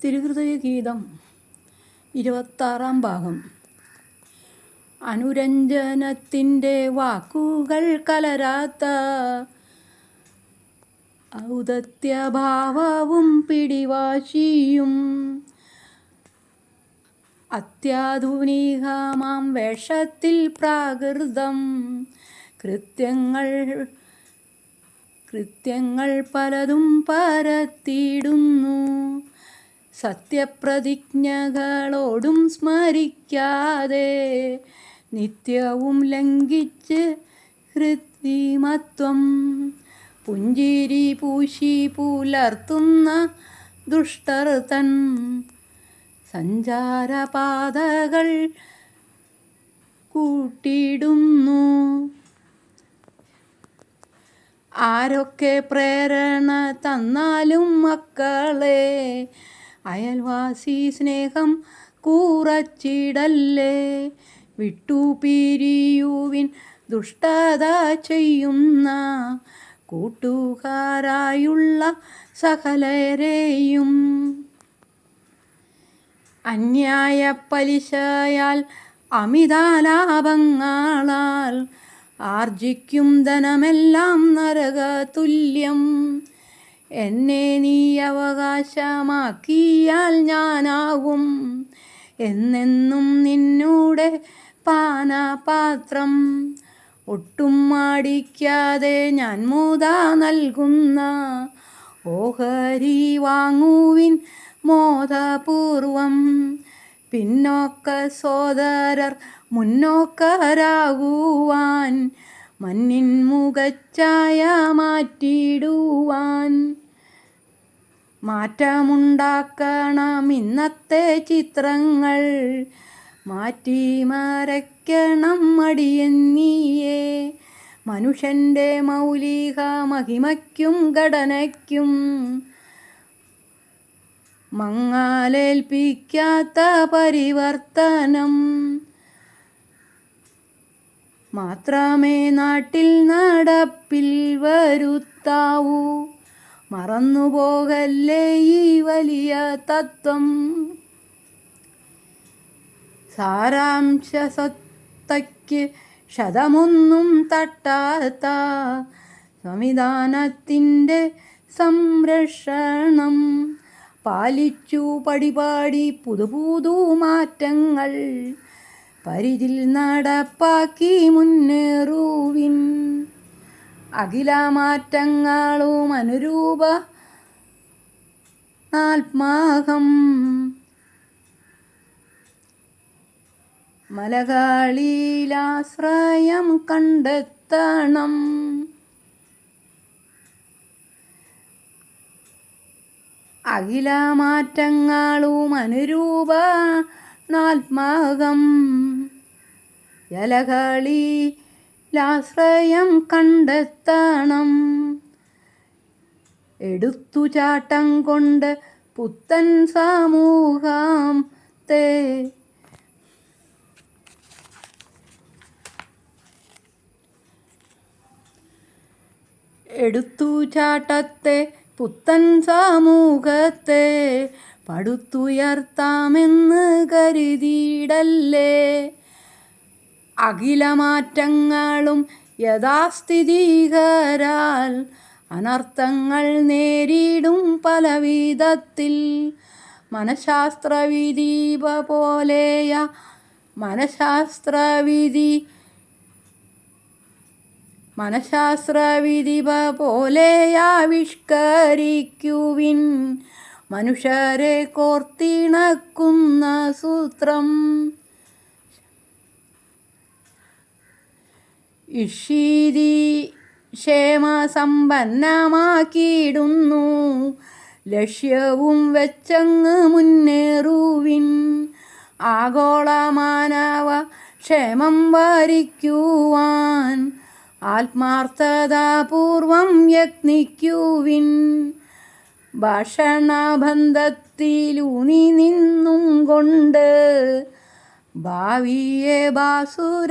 തിരുഹൃദയഗീതം 26 ഭാഗം. അനുരഞ്ജനത്തിൻ്റെ വാക്കുകൾ കലരാത്ത ഔദത്യഭാവവും പിടിവാശിയും അത്യാധുനികമാം വേഷത്തിൽ പ്രാകൃതം കൃത്യങ്ങൾ പലതും പരത്തിയിടുന്നു. സത്യപ്രതിജ്ഞകളോടും സ്മരിക്കാതെ നിത്യവും ലംഘിച്ച് കൃത്രിമത്വം പുഞ്ചിരി പൂശി പുലർത്തുന്ന ദുഷ്ടർ തൻ സഞ്ചാരപാതകൾ കൂട്ടിയിടുന്നു. ആരൊക്കെ പ്രേരണ തന്നാലും മക്കളെ അയൽവാസി സ്നേഹം കുറച്ചിടല്ലേ. വിട്ടുപിരിയുവിൻ ദുഷ്ടത ചെയ്യുന്ന കൂട്ടുകാരായുള്ള സകലരെയും. അന്യായ പലിശയാൽ അമിതാലാഭങ്ങളാൽ ആർജിക്കും ധനമെല്ലാം നരകതുല്യം. എന്നെ നീ അവകാശമാക്കിയാൽ ഞാനാകും എന്നെന്നും നിന്നൂടെ പാനപാത്രം. ഒട്ടും മടിക്കാതെ ഞാൻ മുതാ നൽകുന്ന ഓഹരി വാങ്ങുവിൻ മോദപൂർവം. പിന്നോക്ക സോദരർ മുന്നോക്കരാകുവാൻ മണ്ണിൻ മുഖച്ഛായ മാറ്റിയിടുവാൻ. മാറ്റമുണ്ടാക്കണം ഇന്നത്തെ ചിത്രങ്ങൾ, മാറ്റി മറയ്ക്കണം മടിയെന്നിയേ. മനുഷ്യൻ്റെ മൗലിക മഹിമയ്ക്കും ഘടനയ്ക്കും മങ്ങലേൽപ്പിക്കാത്ത പരിവർത്തനം മാത്രമേ നാട്ടിൽ നടപ്പിൽ വരുത്താവൂ. മറന്നുപോകല്ലേ ഈ വലിയ തത്വം. സാരാംശസത്തയ്ക്ക് ശതമൊന്നും തട്ടാത്ത സംവിധാനത്തിൻ്റെ സംരക്ഷണം പാലിച്ചു പടിപാടി പുതുപുതു മാറ്റങ്ങൾ പരിധിൽ നടപ്പാക്കി മുന്നേറുവിൻ. അഖില മാറ്റങ്ങളും അനുരൂപ ആത്മാകം മലകളിലാശ്രയം കണ്ടെത്തണം. അഖില മാറ്റങ്ങളും അനുരൂപ ആത്മാകം യലകളിലാശ്രയം കണ്ടെത്തണം. എടുത്തുചാട്ടം കൊണ്ട് പുത്തൻ സമൂഹത്തെ എടുത്തുചാട്ടത്തെ പുത്തൻ സമൂഹത്തെ പടുത്തുയർത്താമെന്ന് കരുതിയിടല്ലേ. അഖില മാറ്റങ്ങളും യഥാസ്ഥിതികരാൽ അനർത്ഥങ്ങൾ നേരിടും പലവിധത്തിൽ. മനഃശാസ്ത്രവിധി പോലെയാവിഷ്കരിക്കുവിൻ മനുഷ്യരെ കോർത്തിണക്കുന്ന സൂത്രം. ഇഷീതി ക്ഷേമസമ്പന്നമാക്കിയിടുന്നു ലക്ഷ്യവും വെച്ചങ്ങ് മുന്നേറുവിൻ. ആഗോള മാനവ ക്ഷേമം വരിക്കുവാൻ ആത്മാർത്ഥതാപൂർവം യത്നിക്കുവിൻ. ഭാഷണബന്ധത്തിലൂന്നി നിന്നും കൊണ്ട് ഭാവിയെ ബാസുരമാക്കിയിടുവിൻ.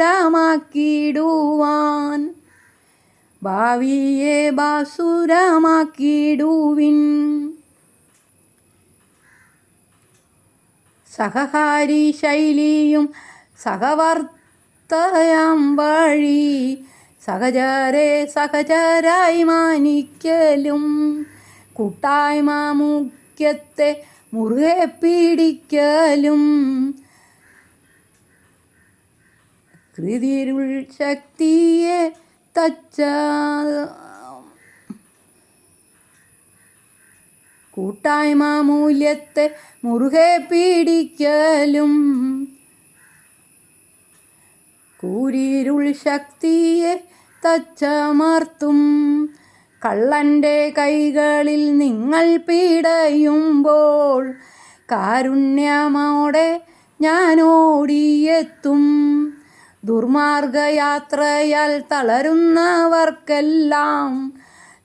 സഹകാരി ശൈലിയും സഹവർത്തയാം വഴി സഹചരെ സഹചരായി മാനിക്കലും കൂട്ടായ്മ മുഖ്യത്തെ മുറുകെ പിടിക്കലും കൃതിരുൾ ശക്തിയെ തച്ച കൂട്ടായ്മ മൂല്യത്തെ മുറുകെ പിടിക്കലും കൂരിരുൾ ശക്തിയെ തച്ചമർത്തും കള്ളൻ്റെ കൈകളിൽ നിങ്ങൾ പിടയുമ്പോൾ കാരുണ്യമോടെ ഞാനോടിയെത്തും ദുർമാർഗയാത്രയാൽ തളരുന്നവർക്കെല്ലാം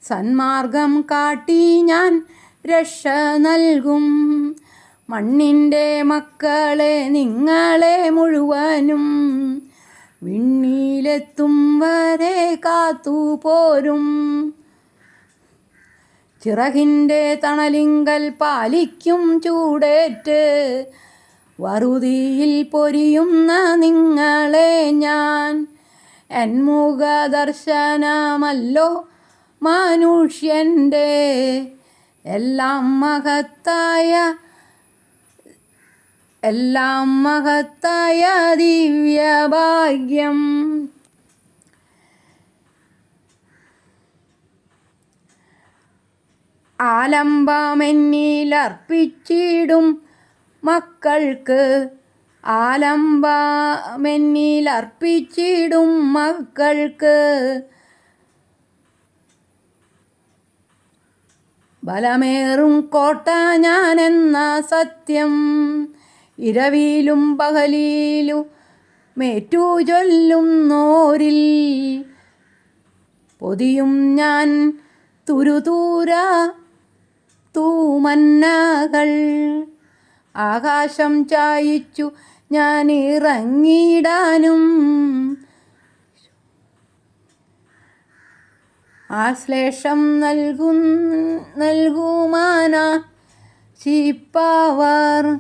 സന്മാർഗം കാട്ടി ഞാൻ രക്ഷ നൽകും മണ്ണിൻ്റെ മക്കളെ നിങ്ങളെ മുഴുവനും വിണ്ണിലെത്തും വരെ കാത്തുപോരും ചിറകിൻ്റെ തണലിങ്കൽ പാലിക്കും ചൂടേറ്റ് വറുതിയിൽ പൊരിയുന്ന നിങ്ങളെ ഞാൻ എന്മുഖദർശനമല്ലോ മനുഷ്യൻ്റെ എല്ലാം മഹത്തായ ദിവ്യഭാഗ്യം ആലംബമെന്നിലർപ്പിച്ചിടും മക്കൾക്ക് ആലംബമെന്നിലർപ്പിച്ചിടും മക്കൾക്ക് ബലമേറും കോട്ട ഞാനെന്ന സത്യം ഇരവിലും പകലിലും മേറ്റു ചൊല്ലുന്നോരിൽ പൊതിയും ഞാൻ തുരുതൂര തൂമന്നകൾ ആകാശം ചായിച്ചു ഞാൻ ഇറങ്ങിടാനും ആശ്ലേഷം നൽകുമാന ശിപ്പവർ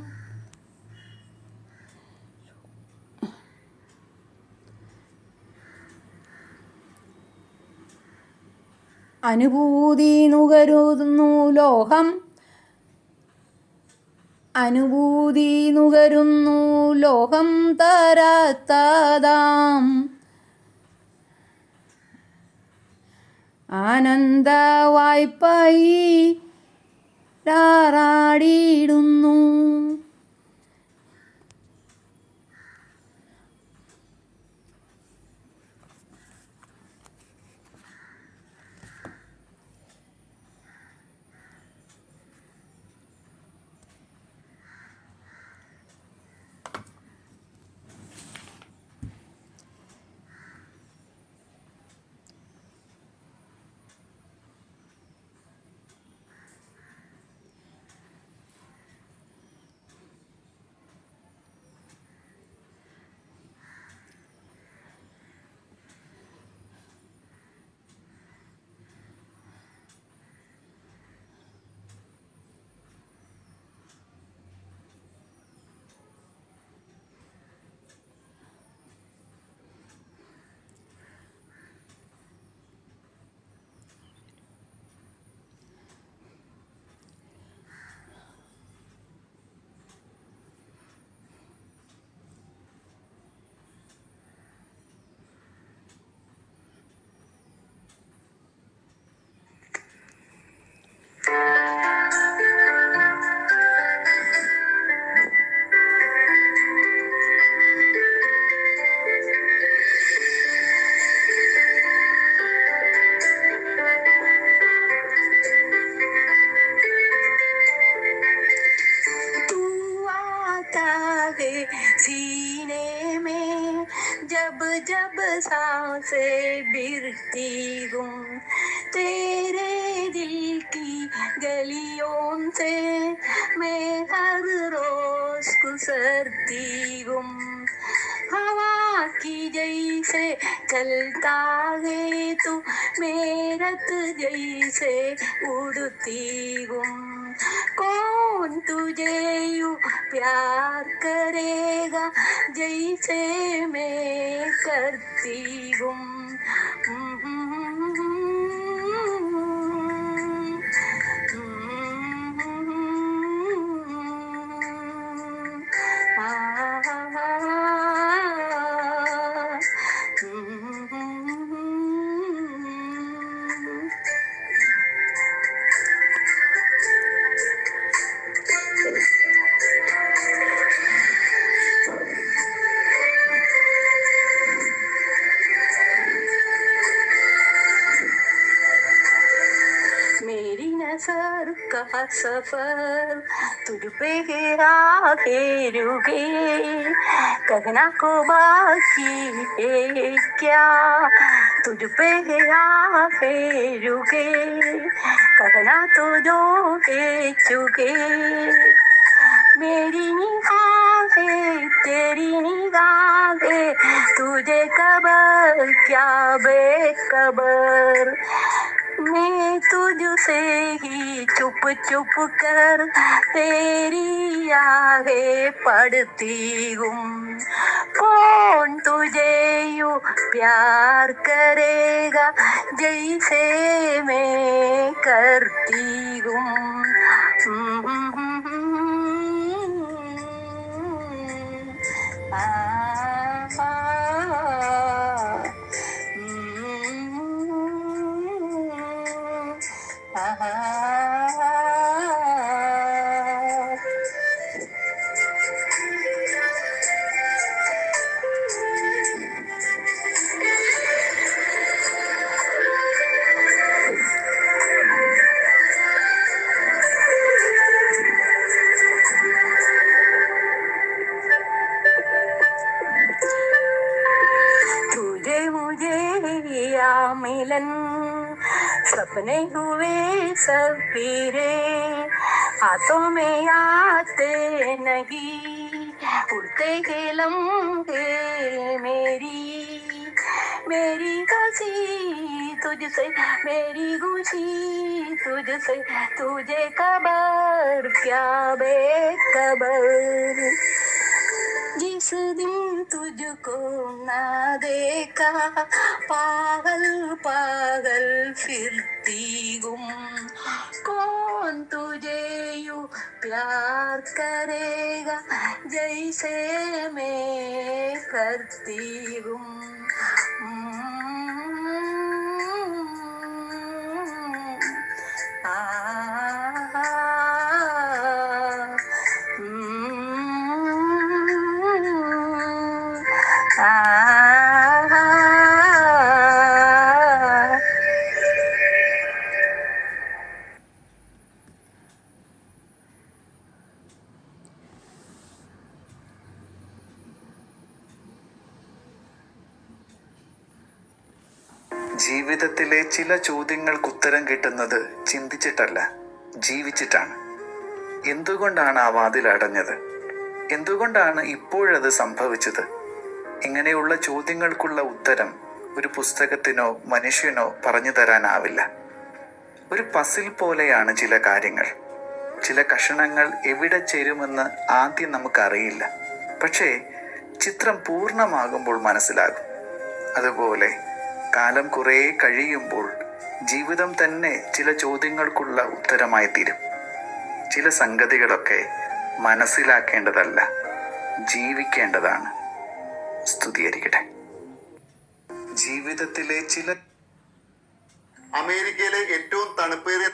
അനുഭൂതി നുകരുന്നു ലോകം തരാത്തതാം ആനന്ദ വായ്പായി ാറാടിയിടുന്നു सीने में जब जब सांसें गिरती हूँ तेरे दिल की गलियों से मैं हर रोज गुजरती हूँ हवा की जैसे चलता है तू मेरत जैसे उड़ती हूँ कौन तुझे यूं प्यार करेगा जैसे मैं करती हूँ. मेरी नजर का सफर तुझ पे गिरा के रुके, कहना को बाकी है क्या, तुझ पे गिरा के रुके, कहना तो जो है चुके. मेरी निगाहें तेरी निगाहें तुझे खबर क्या बेखबर, मैं तुझसे ही चुप चुप कर तेरी आहें पढ़ती हूँ. कौन तुझे यूं प्यार करेगा जैसे मैं करती हूँ. तुझे मुझे या मिलन सपने हुए सफीरे, हाथों में आते नहीं उड़ते के लम्हे. मेरी खुशी तुझसे मेरी खुशी तुझसे तुझे खबर क्या बेखबर. जिस दिन तुझको ना देखा पागल पागल फिरती हूँ. कौन तुझे यूं प्यार करेगा जैसे मैं करती हूँ. ജീവിതത്തിലെ ചില ചോദ്യങ്ങൾക്ക് ഉത്തരം കിട്ടുന്നത് ചിന്തിച്ചിട്ടല്ല, ജീവിച്ചിട്ടാണ്. എന്തുകൊണ്ടാണ് ആ വാതിൽ അടഞ്ഞത്? എന്തുകൊണ്ടാണ് ഇപ്പോഴത് സംഭവിച്ചത്? ഇങ്ങനെയുള്ള ചോദ്യങ്ങൾക്കുള്ള ഉത്തരം ഒരു പുസ്തകത്തിനോ മനുഷ്യനോ പറഞ്ഞു തരാനാവില്ല. ഒരു പസിൽ പോലെയാണ് ചില കാര്യങ്ങൾ. ചില കഷണങ്ങൾ എവിടെ ചേരുമെന്ന് ആദ്യം നമുക്കറിയില്ല, പക്ഷേ ചിത്രം പൂർണ്ണമാകുമ്പോൾ മനസ്സിലാകും. അതുപോലെ കാലം കുറേ കഴിയുമ്പോൾ ജീവിതം തന്നെ ചില ചോദ്യങ്ങൾക്കുള്ള ഉത്തരമായി തീരും. ചില സംഗതികളൊക്കെ മനസ്സിലാക്കേണ്ടതല്ല, ജീവിക്കേണ്ടതാണ്. സ്തുതിയായിരിക്കട്ടെ. ജീവിതത്തിലെ ചില അമേരിക്കയിലെ ഏറ്റവും തണുപ്പേറിയ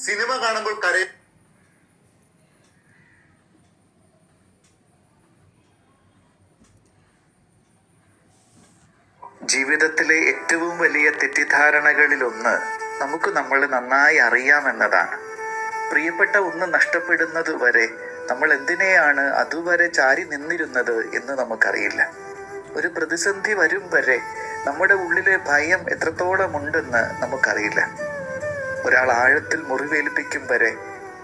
സിനിമ കാണുമ്പോൾ ജീവിതത്തിലെ ഏറ്റവും വലിയ തെറ്റിദ്ധാരണകളിലൊന്ന് നമുക്ക് നമ്മളെ നന്നായി അറിയാമെന്നതാണ്. പ്രിയപ്പെട്ട ഒന്ന് നഷ്ടപ്പെടുന്നത് വരെ നമ്മൾ എന്തിനെയാണ് അതുവരെ ചാരി നിന്നിരുന്നത് എന്ന് നമുക്കറിയില്ല. ഒരു പ്രതിസന്ധി വരും വരെ നമ്മുടെ ഉള്ളിലെ ഭയം എത്രത്തോളം ഉണ്ടെന്ന് നമുക്കറിയില്ല. ഒരാൾ ആഴത്തിൽ മുറിവേൽപ്പിക്കും വരെ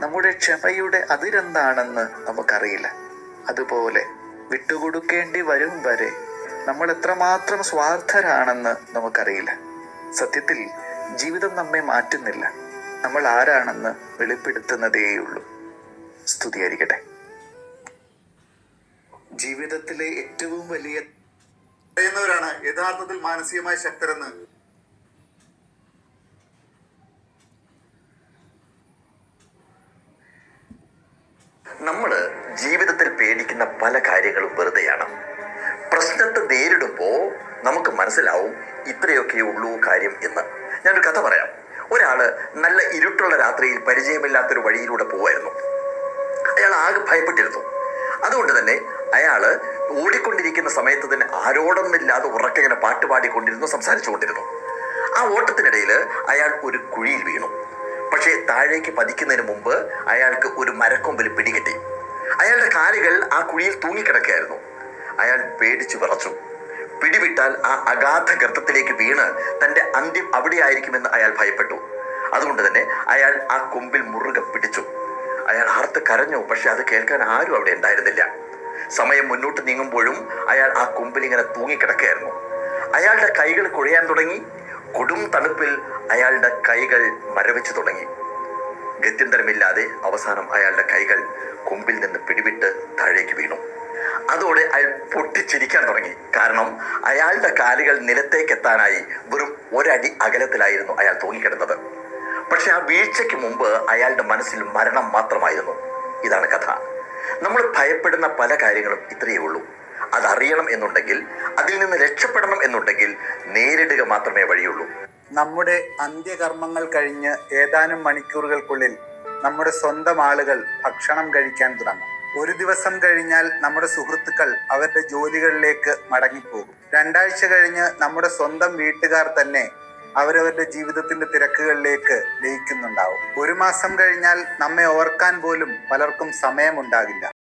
നമ്മുടെ ക്ഷമയുടെ അതിരെന്താണെന്ന് നമുക്കറിയില്ല. അതുപോലെ വിട്ടുകൊടുക്കേണ്ടി വരും വരെ നമ്മൾ എത്രമാത്രം സ്വാർത്ഥരാണെന്ന് നമുക്കറിയില്ല. സത്യത്തിൽ ജീവിതം നമ്മെ മാറ്റുന്നില്ല, നമ്മൾ ആരാണെന്ന് വെളിപ്പെടുത്തുന്നതേയുള്ളൂ. സ്തുതിയായിരിക്കട്ടെ. ജീവിതത്തിലെ ഏറ്റവും വലിയ പറയുന്നവരാണ് യഥാർത്ഥത്തിൽ മാനസികമായി ശക്തരെന്ന് നമ്മൾ ജീവിതത്തിൽ പേടിക്കുന്ന പല കാര്യങ്ങളും വെറുതെയാണ്. പ്രശ്നത്തെ നേരിടുമ്പോൾ നമുക്ക് മനസ്സിലാവും ഇത്രയൊക്കെ ഉള്ളൂ കാര്യം എന്ന്. ഞാനൊരു കഥ പറയാം. ഒരാള് നല്ല ഇരുട്ടുള്ള രാത്രിയിൽ പരിചയമില്ലാത്തൊരു വഴിയിലൂടെ പോവായിരുന്നു. അയാൾ ആകെ ഭയപ്പെട്ടിരുന്നു. അതുകൊണ്ട് തന്നെ അയാള് ഓടിക്കൊണ്ടിരിക്കുന്ന സമയത്ത് തന്നെ ആരോടൊന്നില്ലാതെ ഉറക്കെ ഇങ്ങനെ പാട്ടുപാടിക്കൊണ്ടിരുന്നു, സംസാരിച്ചു കൊണ്ടിരുന്നു. ആ ഓട്ടത്തിനിടയിൽ അയാൾ ഒരു കുഴിയിൽ വീണു. പക്ഷേ താഴേക്ക് പതിക്കുന്നതിന് മുമ്പ് അയാൾക്ക് ഒരു മരക്കൊമ്പിൽ പിടികിട്ടി. അയാളുടെ കാലുകൾ ആ കുഴിയിൽ തൂങ്ങിക്കിടക്കുകയായിരുന്നു. അയാൾ പേടിച്ചു വിറച്ചു. പിടിവിട്ടാൽ ആ അഗാധ ഗർത്തത്തിലേക്ക് വീണ് തൻ്റെ അന്ത്യം അവിടെയായിരിക്കുമെന്ന് അയാൾ ഭയപ്പെട്ടു. അതുകൊണ്ട് തന്നെ അയാൾ ആ കൊമ്പിൽ മുറുകെ പിടിച്ചു. അയാൾ ആർത്ത് കരഞ്ഞു. പക്ഷെ അത് കേൾക്കാൻ ആരും അവിടെ ഉണ്ടായിരുന്നില്ല. സമയം മുന്നോട്ട് നീങ്ങുമ്പോഴും അയാൾ ആ കൊമ്പിൽ ഇങ്ങനെ തൂങ്ങിക്കിടക്കുകയായിരുന്നു. അയാളുടെ കൈകൾ കുഴയാൻ തുടങ്ങി. കൊടും തണുപ്പിൽ അയാളുടെ കൈകൾ മരവിച്ചു തുടങ്ങി. ഗത്യന്തരമില്ലാതെ അവസാനം അയാളുടെ കൈകൾ കൊമ്പിൽ നിന്ന് പിടിവിട്ട് താഴേക്ക് വീണു. അതോടെ അയാൾ പൊട്ടിച്ചിരിക്കാൻ തുടങ്ങി. കാരണം അയാളുടെ കാലുകൾ നിലത്തേക്ക് എത്താനായി വെറും ഒരടി അകലത്തിലായിരുന്നു അയാൾ തൂങ്ങിക്കിടന്നത്. പക്ഷെ ആ വീഴ്ചയ്ക്ക് മുമ്പ് അയാളുടെ മനസ്സിൽ മരണം മാത്രമായിരുന്നു. ഇതാണ് കഥ. നമ്മൾ ഭയപ്പെടുന്ന പല കാര്യങ്ങളും ഇത്രയേ ഉള്ളൂ. അതറിയണം എന്നുണ്ടെങ്കിൽ, അതിൽ നിന്ന് രക്ഷപ്പെടണം എന്നുണ്ടെങ്കിൽ നേരിടുക മാത്രമേ വഴിയുള്ളൂ. നമ്മുടെ അന്ത്യകർമ്മങ്ങൾ കഴിഞ്ഞ് ഏതാനും മണിക്കൂറുകൾക്കുള്ളിൽ നമ്മുടെ സ്വന്തം ആളുകൾ ഭക്ഷണം കഴിക്കാൻ തുടങ്ങും. ഒരു ദിവസം കഴിഞ്ഞാൽ നമ്മുടെ സുഹൃത്തുക്കൾ അവരുടെ ജോലികളിലേക്ക് മടങ്ങിപ്പോകും. 2 ആഴ്ച കഴിഞ്ഞ് നമ്മുടെ സ്വന്തം വീട്ടുകാർ തന്നെ അവരവരുടെ ജീവിതത്തിന്റെ തിരക്കുകളിലേക്ക് ലയിക്കുന്നുണ്ടാവും. 1 മാസം കഴിഞ്ഞാൽ നമ്മെ ഓർക്കാൻ പോലും പലർക്കും സമയമുണ്ടാകില്ല.